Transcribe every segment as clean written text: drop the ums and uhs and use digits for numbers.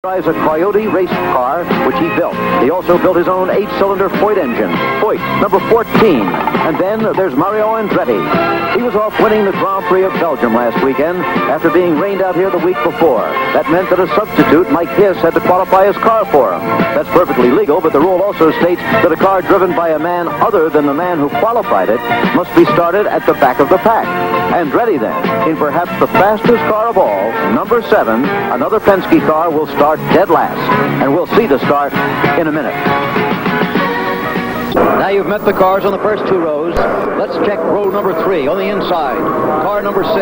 Drives a Coyote race car, which he built. He also built his own 8-cylinder Foyt engine. Foyt, number 14. And then there's Mario Andretti. He was off winning the Grand Prix of Belgium last weekend after being rained out here the week before. That meant that a substitute, Mike Hiss, had to qualify his car for him. That's perfectly legal, but the rule also states that a car driven by a man other than the man who qualified it must be started at the back of the pack. Andretti then, in perhaps the fastest car of all, number 7, another Penske car will start dead last, and we'll see the start in a minute. Now you've met the cars on the first two rows. Let's check row number 3 on the inside. Car number 6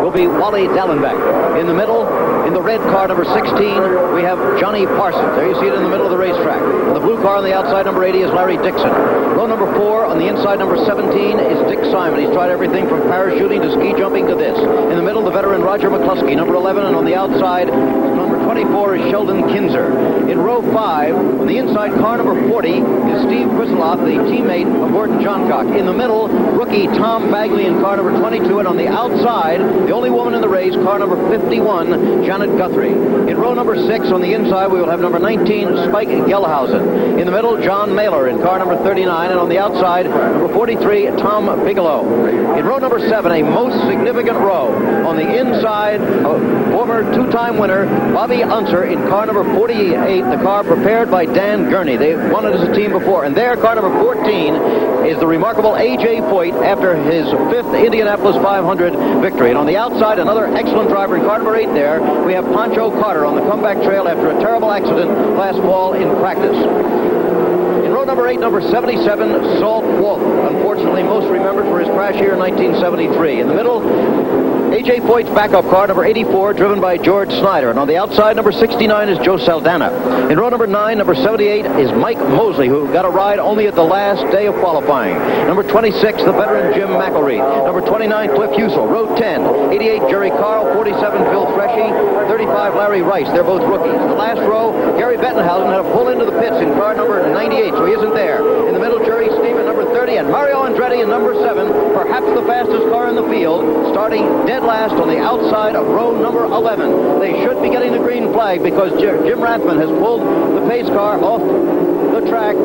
will be Wally Dallenbach. In the middle, in the red car number 16, we have Johnny Parsons. There you see it in the middle of the racetrack. And the blue car on the outside, number 80, is Larry Dixon. Row number 4 on the inside, number 17, is Dick Simon. He's tried everything from parachuting to ski jumping to this. In the middle, the veteran Roger McCluskey, number 11, and on the outside, number 24 is Sheldon Kinzer. In row 5, on the inside, car number 40 is Steve Krisloff, the teammate of Gordon Johncock. In the middle, rookie Tom Bagley in car number 22, and on the outside, the only woman in the race, car number 51, Janet Guthrie. In row number 6, on the inside, we will have number 19, Spike Gelhausen. In the middle, John Mailer in car number 39, and on the outside, number 43, Tom Bigelow. In row number 7, a most significant row. On the inside, former two-time winner, Bobby Unser in car number 48, the car prepared by Dan Gurney. They won it as a team before, and there, car number 14 is the remarkable A.J. Foyt after his 5th Indianapolis 500 victory. And on the outside, another excellent driver in car number 8 there, we have Pancho Carter on the comeback trail after a terrible accident last fall in practice. In row number 8, number 77, Salt Wolf, unfortunately most remembered for his crash here in 1973. In the middle, A.J. Foyt's backup car, number 84, driven by George Snyder. And on the outside, number 69 is Joe Saldana. In row number 9, number 78 is Mike Mosley, who got a ride only at the last day of qualifying. Number 26, the veteran Jim McElreath. Number 29, Cliff Husel. Row 10, 88, Jerry Carl. 47, Phil Freshy. 35, Larry Rice. They're both rookies. In the last row, Gary Bettenhausen had to pull into the pits in car number 98, so he isn't there. In the middle, Jerry Steven, number 30, and Mario Andretti in number 7, perhaps the fastest car in the field, starting dead last on the outside of row number 11. They should be getting the green flag because Jim Rathman has pulled the pace car off the track.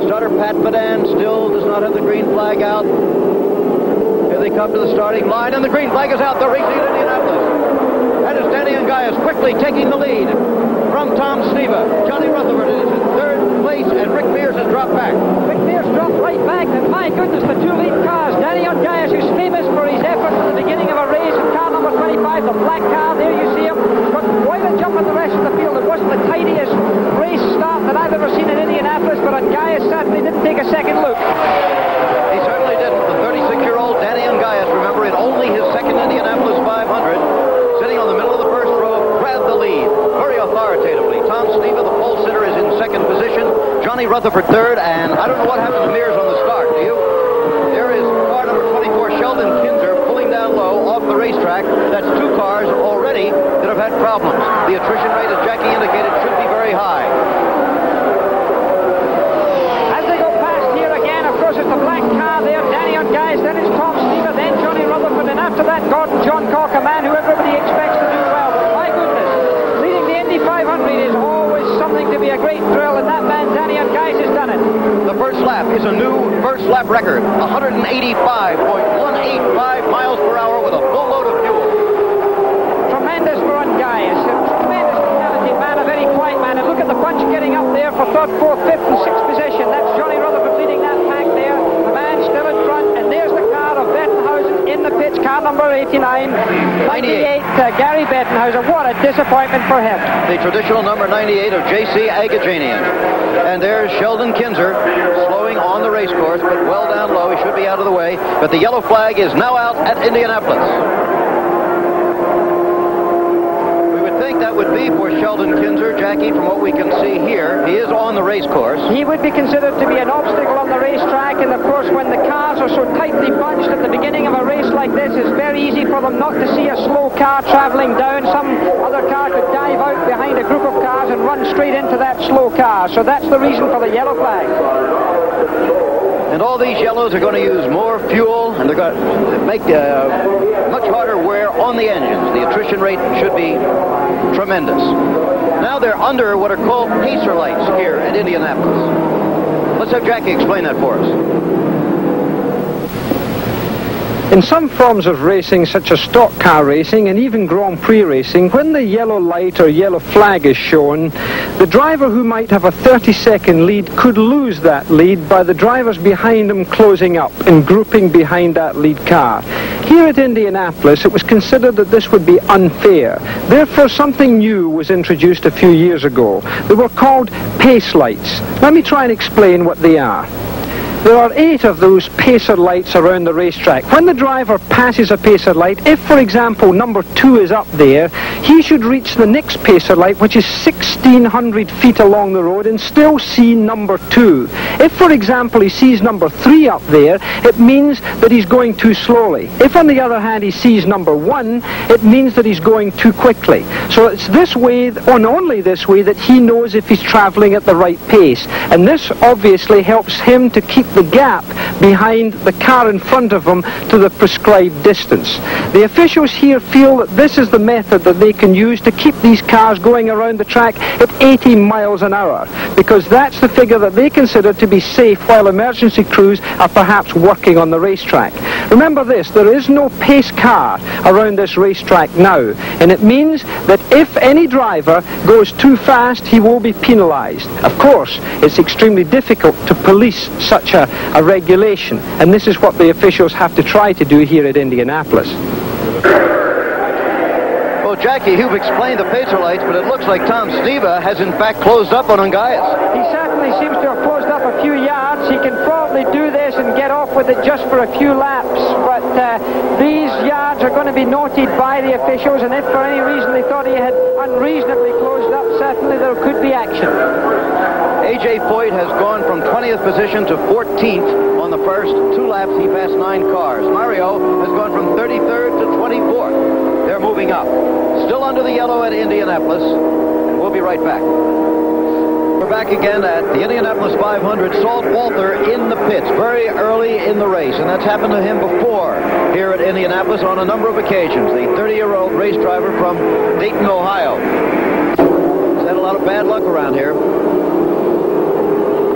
Starter Pat Badan still does not have the green flag out. Here they come to the starting line, and the green flag is out. They're racing in Indianapolis. That is Danny Ungaius quickly taking the lead from Tom Sneva. Johnny Rutherford is in 3rd place, and Rick Mears has dropped back. Rick Mears dropped right back, and my goodness, the two lead cars. Danny Ungaius, who's famous for his efforts at the beginning of a race, in car number 25, the black car, there you see him, got quite a jump on the rest of the field. It wasn't the tidiest race start that I've ever seen in Indianapolis, but Ungaius certainly didn't take a second look. He certainly didn't. The 36-year-old Danny Ungaius, remember, in only his 2nd Indianapolis 500, sitting on the middle of the first row, grabbed the lead very authoritatively. Tom Sneva, the pole sitter, is in 2nd position. Johnny Rutherford 3rd, and I don't know what happened to Mears on the start, do you? There is car number 24, Sheldon Kinzer, pulling down low off the racetrack. That's 2 cars already that have had problems. The attrition rate, as Jackie indicated, should be very high. As they go past here again, of course, it's the black car there, Danny Ungaius, then it's Tom Sneva, then Johnny Rutherford, and after that, Gordon Johncock, a man who everybody expects to do well. But my goodness, leading the Indy 500 is always something to be a great thrill, and that man, Danny Ungaius, has done it. The first lap is a new first lap record, 185.185 miles per hour with a full load of fuel. Tremendous for Ungaius, a tremendous talented man, a very quiet man. And look at the bunch getting up there for 3rd, 4th, 5th, and 6th position. That's Johnny Rutherford leading that pack there. The man still in front, and there's the car of Bettenhausen in the pits, car number 89. 98, Gary Bettenhausen. What a disappointment for him. The traditional number 98 of J.C. Agajanian. And there's Sheldon Kinzer slowing on the race course, but well down low. He should be out of the way. But the yellow flag is now out at Indianapolis. We would think that would be for Sheldon Kinzer, Jackie, from what we can see here. He is on the race course. He would be considered to be an obstacle on the racetrack, and of course when the cars are so tightly bunched at the beginning of a race like this, it's very easy for them not to see a slow car traveling down. Some other car could dive out behind a group of cars and run straight into that slow car. So that's the reason for the yellow flag. And all these yellows are going to use more fuel, and they're going to make much harder wear on the engines. The attrition rate should be tremendous. Now they're under what are called pacer lights here at Indianapolis. Let's have Jackie explain that for us. In some forms of racing, such as stock car racing and even Grand Prix racing, when the yellow light or yellow flag is shown, the driver who might have a 30-second lead could lose that lead by the drivers behind him closing up and grouping behind that lead car. Here at Indianapolis, it was considered that this would be unfair. Therefore, something new was introduced a few years ago. They were called pace lights. Let me try and explain what they are. There are 8 of those pacer lights around the racetrack. When the driver passes a pacer light, if, for example, number 2 is up there, he should reach the next pacer light, which is 1,600 feet along the road, and still see number 2. If, for example, he sees number 3 up there, it means that he's going too slowly. If, on the other hand, he sees number 1, it means that he's going too quickly. So it's this way, and only this way, that he knows if he's traveling at the right pace. And this obviously helps him to keep the gap behind the car in front of him to the prescribed distance. The officials here feel that this is the method that they can use to keep these cars going around the track at 80 miles an hour, because that's the figure that they consider to be safe while emergency crews are perhaps working on the racetrack. Remember this, there is no pace car around this racetrack now, and it means that if any driver goes too fast, he will be penalized. Of course, it's extremely difficult to police such a regulation, and this is what the officials have to try to do here at Indianapolis. Well, Jackie, you've explained the pacer lights, but it looks like Tom Steva has in fact closed up on Ungaias. He certainly seems to have closed up a few yards. He can probably do this and get off with it just for a few laps, but these yards are going to be noted by the officials, and if for any reason they thought he had unreasonably closed up, certainly there could be action. A.J. Foyt has gone from 20th position to 14th on the first 2 laps. He passed 9 cars. Mario has gone from 33rd to 24th. They're moving up. Still under the yellow at Indianapolis. And we'll be right back. We're back again at the Indianapolis 500. Salt Walter in the pits very early in the race, and that's happened to him before here at Indianapolis on a number of occasions. The 30-year-old race driver from Dayton, Ohio. He's had a lot of bad luck around here.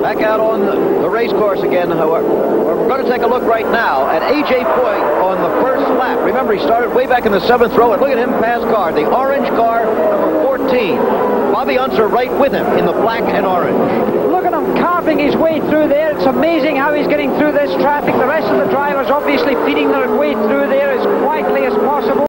Back out on the race course again, however. We're going to take a look right now at A.J. Foyt on the first lap. Remember, he started way back in the 7th row, and look at him pass car, the orange car, number 14. Bobby Unser right with him in the black and orange. Look at him carving his way through there. It's amazing how he's getting through this traffic. The rest of the drivers obviously feeding their way through there as quietly as possible.